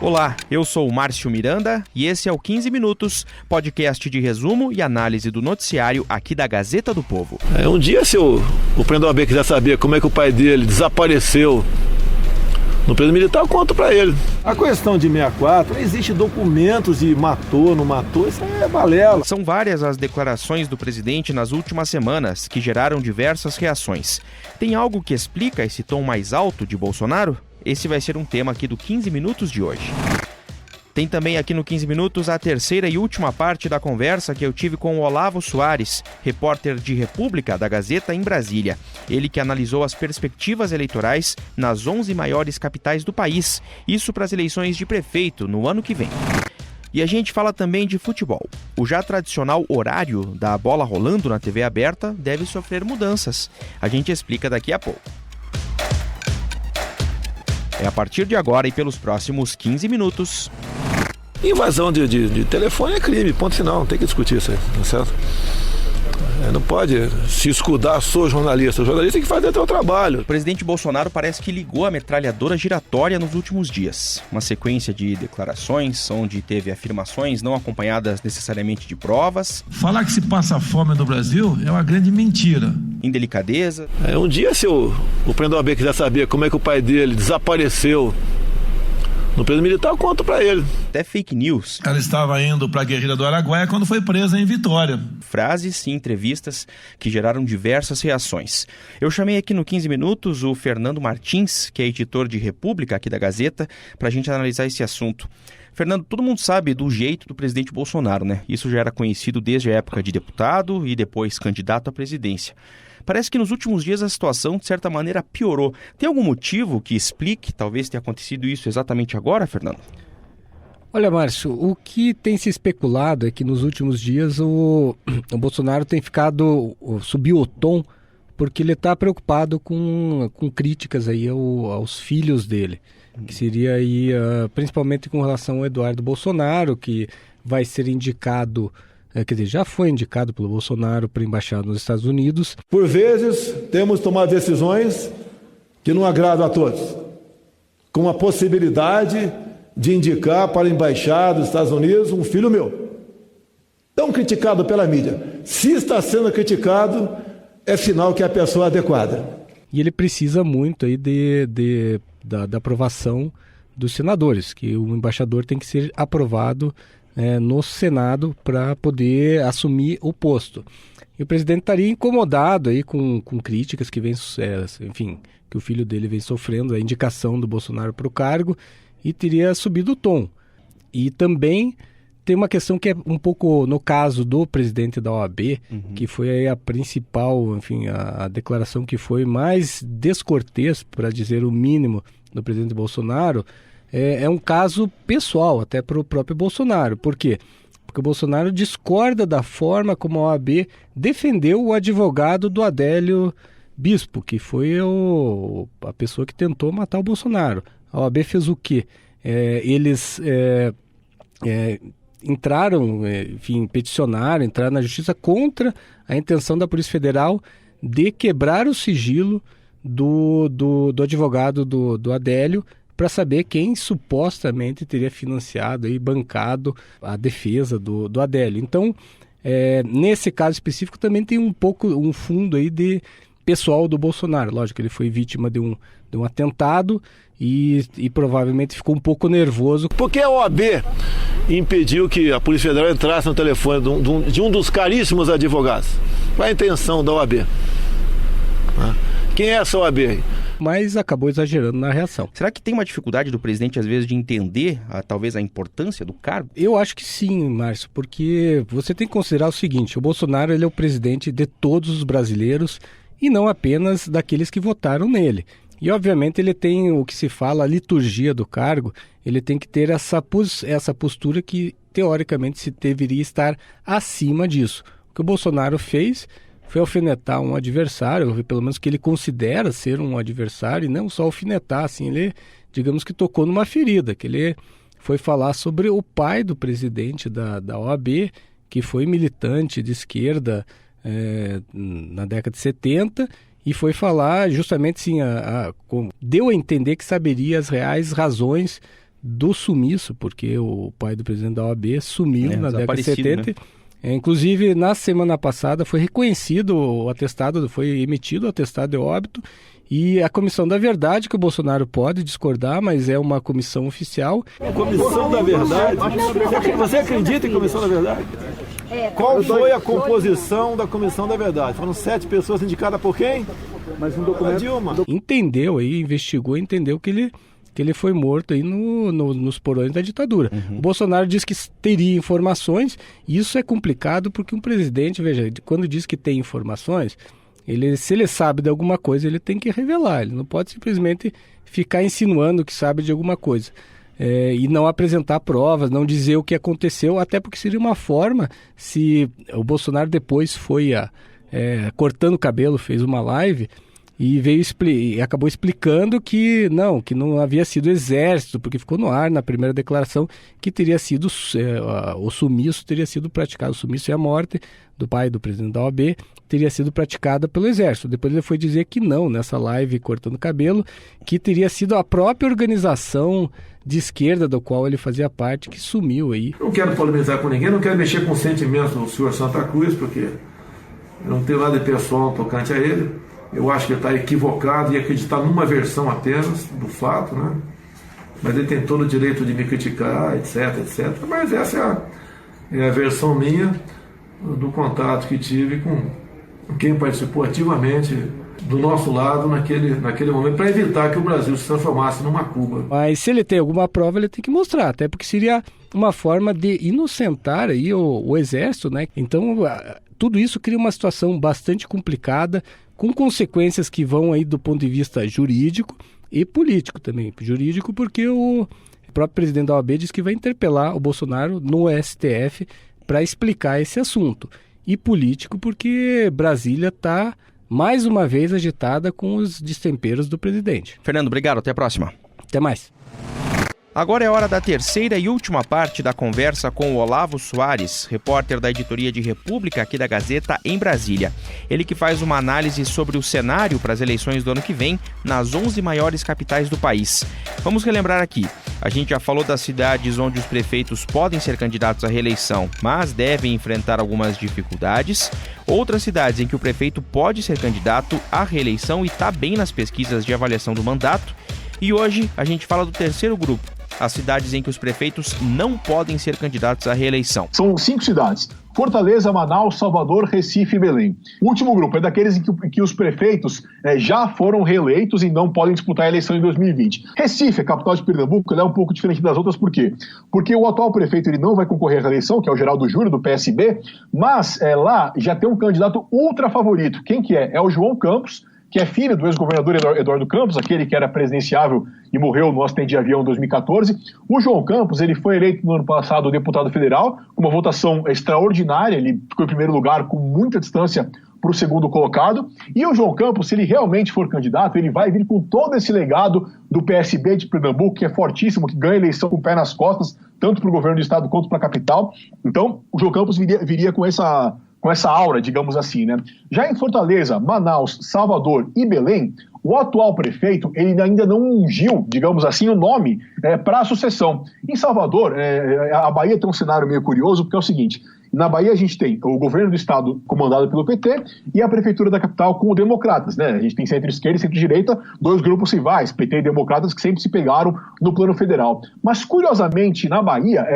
Olá, eu sou o Márcio Miranda e esse é o 15 Minutos, podcast de resumo e análise do noticiário aqui da Gazeta do Povo. Um dia, se o presidente da OAB quiser saber como é que o pai dele desapareceu no período militar, eu conto pra ele. A questão de 64, existe documentos de matou, não matou, isso é balela. São várias as declarações do presidente nas últimas semanas que geraram diversas reações. Tem algo que explica esse tom mais alto de Bolsonaro? Esse vai ser um tema aqui do 15 Minutos de hoje. Tem também aqui no 15 Minutos a terceira e última parte da conversa que eu tive com o Olavo Soares, repórter de República da Gazeta em Brasília. Ele que analisou as perspectivas eleitorais nas 11 maiores capitais do país, isso para as eleições de prefeito no ano que vem. E a gente fala também de futebol. O já tradicional horário da bola rolando na TV aberta deve sofrer mudanças. A gente explica daqui a pouco. É a partir de agora e pelos próximos 15 minutos. Invasão de telefone é crime, ponto final, não tem que discutir isso aí, tá certo? Não pode se escudar, sou jornalista. O jornalista tem que fazer até o trabalho. O presidente Bolsonaro parece que ligou a metralhadora giratória nos últimos dias. Uma sequência de declarações, onde teve afirmações não acompanhadas necessariamente de provas. Falar que se passa fome no Brasil é uma grande mentira. Indelicadeza. Um dia, se o presidente da OAB quiser saber como é que o pai dele desapareceu no período militar, eu conto pra ele. Até fake news. Ela estava indo pra Guerrilha do Araguaia quando foi presa em Vitória. Frases e entrevistas que geraram diversas reações. Eu chamei aqui no 15 Minutos o Fernando Martins, que é editor de República aqui da Gazeta, pra gente analisar esse assunto. Fernando, todo mundo sabe do jeito do presidente Bolsonaro, né? Isso já era conhecido desde a época de deputado e depois candidato à presidência. Parece que nos últimos dias a situação, de certa maneira, piorou. Tem algum motivo que explique, talvez tenha acontecido isso exatamente agora, Fernando? Olha, Márcio, o que tem se especulado é que nos últimos dias o Bolsonaro tem subiu o tom, porque ele está preocupado com críticas aí aos filhos dele, que seria aí principalmente com relação ao Eduardo Bolsonaro, que vai ser indicado... quer dizer, já foi indicado pelo Bolsonaro para a embaixada nos Estados Unidos. Por vezes, temos tomado decisões que não agradam a todos, com a possibilidade de indicar para a embaixada dos Estados Unidos um filho meu, tão criticado pela mídia. Se está sendo criticado, é sinal que a pessoa é adequada. E ele precisa muito aí da aprovação dos senadores, que o embaixador tem que ser aprovado no Senado para poder assumir o posto. E o presidente estaria incomodado aí com críticas que que o filho dele vem sofrendo, a indicação do Bolsonaro para o cargo, e teria subido o tom. E também tem uma questão que é um pouco no caso do presidente da OAB, que foi aí a principal, a declaração que foi mais descortês, para dizer o mínimo, do presidente Bolsonaro. É um caso pessoal, até para o próprio Bolsonaro. Por quê? Porque o Bolsonaro discorda da forma como a OAB defendeu o advogado do Adélio Bispo, que foi a pessoa que tentou matar o Bolsonaro. A OAB fez o quê? Eles entraram na justiça contra a intenção da Polícia Federal de quebrar o sigilo do advogado do Adélio, para saber quem supostamente teria financiado e bancado a defesa do Adélio. Então, nesse caso específico, também tem um fundo aí de pessoal do Bolsonaro. Lógico, ele foi vítima de um atentado e provavelmente ficou um pouco nervoso. Por que a OAB impediu que a Polícia Federal entrasse no telefone de um dos caríssimos advogados? Qual é a intenção da OAB? Quem é essa OAB aí? Mas acabou exagerando na reação. Será que tem uma dificuldade do presidente, às vezes, de entender, talvez, a importância do cargo? Eu acho que sim, Márcio, porque você tem que considerar o seguinte: o Bolsonaro ele é o presidente de todos os brasileiros e não apenas daqueles que votaram nele. E, obviamente, ele tem o que se fala, a liturgia do cargo, ele tem que ter essa postura que, teoricamente, se deveria estar acima disso. O que o Bolsonaro fez foi alfinetar um adversário, pelo menos que ele considera ser um adversário, e não só alfinetar, assim, ele, digamos que tocou numa ferida, que ele foi falar sobre o pai do presidente da OAB, que foi militante de esquerda na década de 70, e foi falar justamente assim, deu a entender que saberia as reais razões do sumiço, porque o pai do presidente da OAB sumiu na década de 70. Né? Inclusive, na semana passada foi reconhecido o atestado, foi emitido o atestado de óbito, e a Comissão da Verdade, que o Bolsonaro pode discordar, mas é uma comissão oficial. Comissão da Verdade? Você acredita em Comissão da Verdade? Qual foi a composição da Comissão da Verdade? Foram 7 pessoas indicadas por quem? Mas um documento... Dilma. Entendeu aí, investigou, entendeu que ele foi morto aí nos porões da ditadura. O Bolsonaro diz que teria informações, e isso é complicado porque um presidente, veja, quando diz que tem informações, se ele sabe de alguma coisa, ele tem que revelar, ele não pode simplesmente ficar insinuando que sabe de alguma coisa. E não apresentar provas, não dizer o que aconteceu, até porque seria uma forma, se o Bolsonaro depois foi cortando o cabelo, fez uma live e acabou explicando que não havia sido o exército, porque ficou no ar na primeira declaração que teria sido o sumiço teria sido praticado, o sumiço e a morte do pai do presidente da OAB teria sido praticada pelo exército. Depois ele foi dizer que não, nessa live cortando o cabelo, que teria sido a própria organização de esquerda do qual ele fazia parte que sumiu aí. Não quero polemizar com ninguém, não quero mexer com os sentimentos do senhor Santa Cruz, porque não tem nada de pessoal tocante a ele. Eu acho que ele está equivocado em acreditar numa versão apenas do fato, né? Mas ele tem todo o direito de me criticar, etc, etc. Mas essa é a versão minha do contato que tive com quem participou ativamente do nosso lado naquele momento, para evitar que o Brasil se transformasse numa Cuba. Mas se ele tem alguma prova, ele tem que mostrar, até porque seria uma forma de inocentar aí o exército, né? Então, tudo isso cria uma situação bastante complicada, com consequências que vão aí do ponto de vista jurídico e político também. Jurídico porque o próprio presidente da OAB diz que vai interpelar o Bolsonaro no STF para explicar esse assunto. E político porque Brasília está, mais uma vez, agitada com os destemperos do presidente. Fernando, obrigado. Até a próxima. Até mais. Agora é hora da terceira e última parte da conversa com o Olavo Soares, repórter da editoria de República aqui da Gazeta em Brasília. Ele que faz uma análise sobre o cenário para as eleições do ano que vem nas 11 maiores capitais do país. Vamos relembrar aqui. A gente já falou das cidades onde os prefeitos podem ser candidatos à reeleição, mas devem enfrentar algumas dificuldades. Outras cidades em que o prefeito pode ser candidato à reeleição e está bem nas pesquisas de avaliação do mandato. E hoje a gente fala do terceiro grupo, as cidades em que os prefeitos não podem ser candidatos à reeleição. São 5 cidades: Fortaleza, Manaus, Salvador, Recife e Belém. O último grupo é daqueles em que os prefeitos já foram reeleitos e não podem disputar a eleição em 2020. Recife, a capital de Pernambuco, ela é um pouco diferente das outras, por quê? Porque o atual prefeito ele não vai concorrer à reeleição, que é o Geraldo Júlio, do PSB, mas lá já tem um candidato ultra favorito. Quem que é? É o João Campos, que é filho do ex-governador Eduardo Campos, aquele que era presidenciável e morreu no acidente de avião em 2014. O João Campos, ele foi eleito no ano passado deputado federal, com uma votação extraordinária, ele ficou em primeiro lugar com muita distância para o segundo colocado. E o João Campos, se ele realmente for candidato, ele vai vir com todo esse legado do PSB de Pernambuco, que é fortíssimo, que ganha eleição com o pé nas costas, tanto para o governo do estado quanto para a capital. Então, o João Campos viria com essa aura, digamos assim, né? Já em Fortaleza, Manaus, Salvador e Belém, o atual prefeito ele ainda não ungiu, digamos assim, o nome para a sucessão. Em Salvador, a Bahia tem um cenário meio curioso, porque é o seguinte: na Bahia a gente tem o governo do estado comandado pelo PT e a prefeitura da capital com os democratas, né? A gente tem centro-esquerda e centro-direita, 2 grupos rivais, PT e democratas, que sempre se pegaram no plano federal. Mas, curiosamente, na Bahia,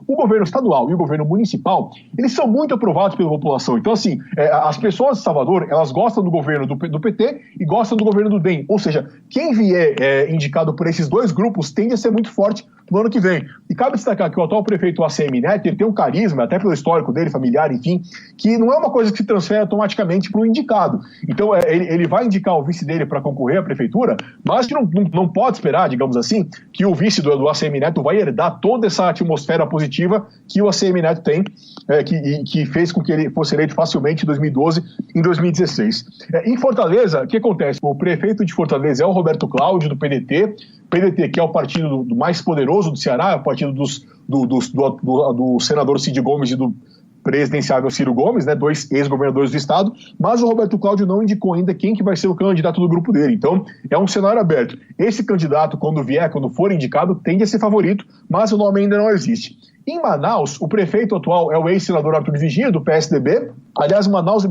o governo estadual e o governo municipal, eles são muito aprovados pela população. Então, assim, as pessoas de Salvador, elas gostam do governo do PT e gostam do governo do DEM. Ou seja, quem vier indicado por esses 2 grupos tende a ser muito forte no ano que vem. E cabe destacar que o atual prefeito ACM Neto, ele tem um carisma, até pelo histórico dele, familiar, enfim, que não é uma coisa que se transfere automaticamente para o indicado. Então, ele vai indicar o vice dele para concorrer à prefeitura, mas que não pode esperar, digamos assim, que o vice do ACM Neto vai herdar toda essa atmosfera positiva que o ACM Neto tem, que fez com que ele fosse eleito facilmente em 2012 e em 2016. Em Fortaleza, o que acontece? O prefeito de Fortaleza é o Roberto Cláudio, do PDT, que é o partido mais poderoso do Ceará, é o partido do senador Cid Gomes e do presidenciável Ciro Gomes, né, 2 ex-governadores do estado, mas o Roberto Cláudio não indicou ainda quem que vai ser o candidato do grupo dele. Então, é um cenário aberto. Esse candidato, quando for indicado, tende a ser favorito, mas o nome ainda não existe. Em Manaus, o prefeito atual é o ex-senador Arthur Vigia, do PSDB. Aliás, Manaus e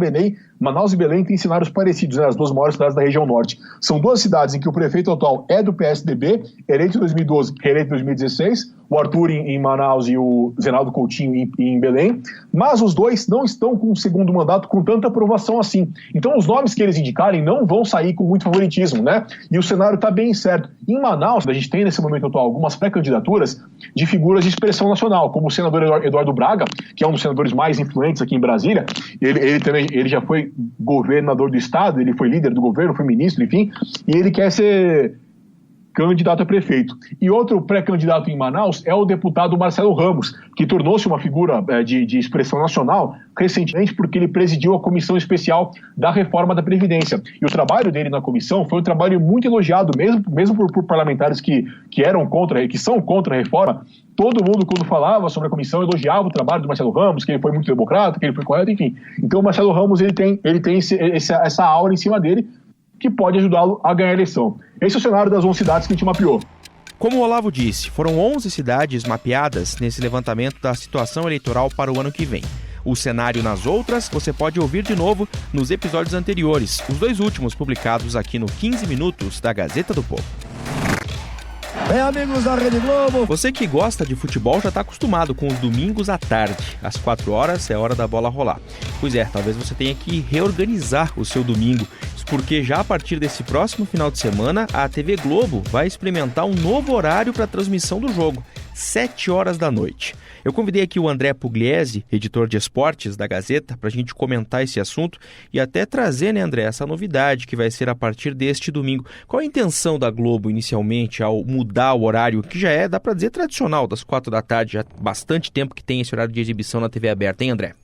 Belém têm cenários parecidos, né, as 2 maiores cidades da região norte. São 2 cidades em que o prefeito atual é do PSDB, eleito em 2012, reeleito em 2016, o Arthur em Manaus e o Zenaldo Coutinho em Belém, mas os 2 não estão com o segundo mandato com tanta aprovação assim. Então, os nomes que eles indicarem não vão sair com muito favoritismo, né? E o cenário está bem certo. Em Manaus, a gente tem nesse momento atual algumas pré-candidaturas de figuras de expressão nacional, como o senador Eduardo Braga, que é um dos senadores mais influentes aqui em Brasília. Ele já foi governador do estado, ele foi líder do governo, foi ministro, enfim, e ele quer ser candidato a prefeito. E outro pré-candidato em Manaus é o deputado Marcelo Ramos, que tornou-se uma figura de expressão nacional recentemente porque ele presidiu a comissão especial da reforma da Previdência. E o trabalho dele na comissão foi um trabalho muito elogiado, mesmo por parlamentares que são contra a reforma. Todo mundo, quando falava sobre a comissão, elogiava o trabalho do Marcelo Ramos, que ele foi muito democrata, que ele foi correto, enfim. Então o Marcelo Ramos ele tem essa aura em cima dele, que pode ajudá-lo a ganhar a eleição. Esse é o cenário das 11 cidades que a gente mapeou. Como o Olavo disse, foram 11 cidades mapeadas nesse levantamento da situação eleitoral para o ano que vem. O cenário nas outras você pode ouvir de novo nos episódios anteriores, os 2 últimos publicados aqui no 15 Minutos da Gazeta do Povo. Bem, amigos da Rede Globo. Você que gosta de futebol já está acostumado com os domingos à tarde. Às 4 horas é hora da bola rolar. Pois é, talvez você tenha que reorganizar o seu domingo, porque já a partir desse próximo final de semana, a TV Globo vai experimentar um novo horário para a transmissão do jogo, 7 horas da noite. Eu convidei aqui o André Pugliese, editor de esportes da Gazeta, para a gente comentar esse assunto e até trazer, né, André, essa novidade que vai ser a partir deste domingo. Qual a intenção da Globo inicialmente ao mudar o horário, que já é, dá para dizer, tradicional, das 4 da tarde, já há bastante tempo que tem esse horário de exibição na TV aberta, hein, André?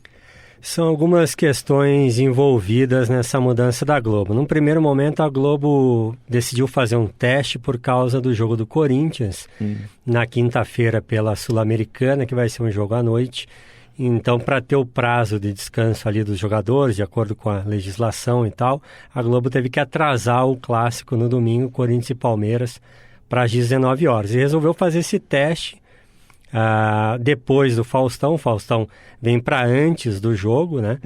São algumas questões envolvidas nessa mudança da Globo. Num primeiro momento, a Globo decidiu fazer um teste por causa do jogo do Corinthians, na quinta-feira pela Sul-Americana, que vai ser um jogo à noite. Então, para ter o prazo de descanso ali dos jogadores, de acordo com a legislação e tal, a Globo teve que atrasar o clássico no domingo, Corinthians e Palmeiras, para as 19 horas. E resolveu fazer esse teste depois do Faustão. O Faustão vem para antes do jogo, né?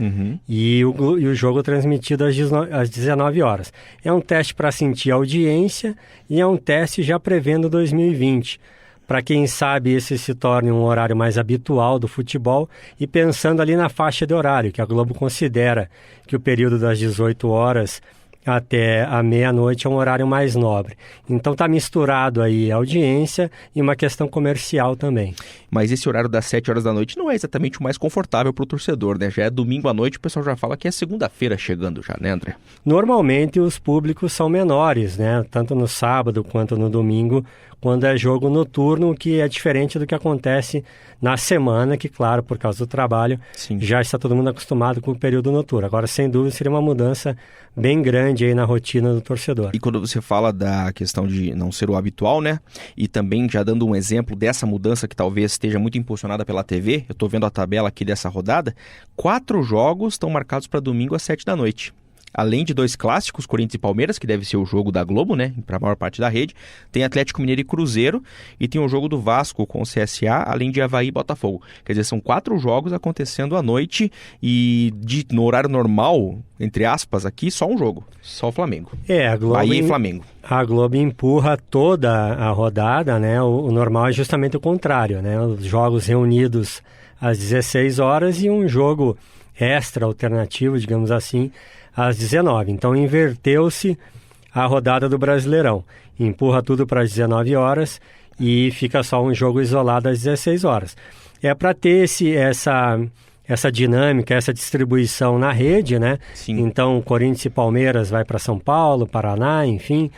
E o jogo transmitido às 19 horas. É um teste para sentir a audiência e é um teste já prevendo 2020. Para quem sabe esse se torne um horário mais habitual do futebol e pensando ali na faixa de horário, que a Globo considera que o período das 18 horas até a meia-noite é um horário mais nobre. Então está misturado aí a audiência e uma questão comercial também. Mas esse horário das 7 horas da noite não é exatamente o mais confortável para o torcedor, né? Já é domingo à noite, o pessoal já fala que é segunda-feira chegando já, né, André? Normalmente os públicos são menores, né? Tanto no sábado quanto no domingo, quando é jogo noturno, que é diferente do que acontece na semana, que, claro, por causa do trabalho, já está todo mundo acostumado com o período noturno. Agora, sem dúvida, seria uma mudança bem grande aí na rotina do torcedor. E quando você fala da questão de não ser o habitual, né? E também já dando um exemplo dessa mudança que talvez esteja muito impulsionada pela TV, eu estou vendo a tabela aqui dessa rodada, 4 jogos estão marcados para domingo às 7 da noite. Além de 2 clássicos, Corinthians e Palmeiras, que deve ser o jogo da Globo, né, para a maior parte da rede, tem Atlético Mineiro e Cruzeiro, e tem o jogo do Vasco com o CSA, além de Avaí e Botafogo. Quer dizer, são 4 jogos acontecendo à noite e no horário normal, entre aspas, aqui, só um jogo, só o Flamengo. A Globo Bahia e Flamengo. A Globo empurra toda a rodada, né? O normal é justamente o contrário, né? Os jogos reunidos às 16 horas e um jogo extra, alternativo, digamos assim, às 19. Então inverteu-se a rodada do Brasileirão. Empurra tudo para as 19 horas e fica só um jogo isolado às 16 horas. É para ter essa dinâmica, essa distribuição na rede, né? Sim. Então Corinthians e Palmeiras vai para São Paulo, Paraná, enfim.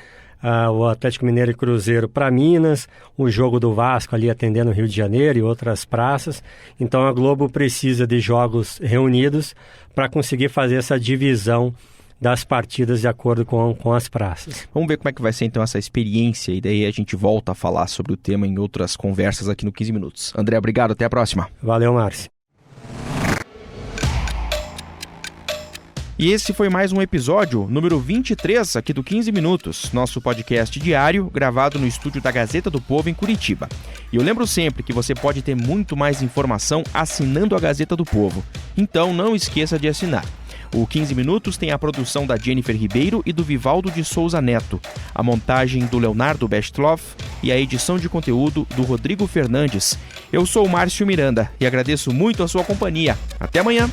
O Atlético Mineiro e Cruzeiro para Minas, o jogo do Vasco ali atendendo o Rio de Janeiro e outras praças. Então a Globo precisa de jogos reunidos para conseguir fazer essa divisão das partidas de acordo com as praças. Vamos ver como é que vai ser então essa experiência e daí a gente volta a falar sobre o tema em outras conversas aqui no 15 Minutos. André, obrigado, até a próxima. Valeu, Márcio. E esse foi mais um episódio, número 23, aqui do 15 Minutos, nosso podcast diário, gravado no estúdio da Gazeta do Povo em Curitiba. E eu lembro sempre que você pode ter muito mais informação assinando a Gazeta do Povo. Então não esqueça de assinar. O 15 Minutos tem a produção da Jennifer Ribeiro e do Vivaldo de Souza Neto, a montagem do Leonardo Bestloff e a edição de conteúdo do Rodrigo Fernandes. Eu sou o Márcio Miranda e agradeço muito a sua companhia. Até amanhã!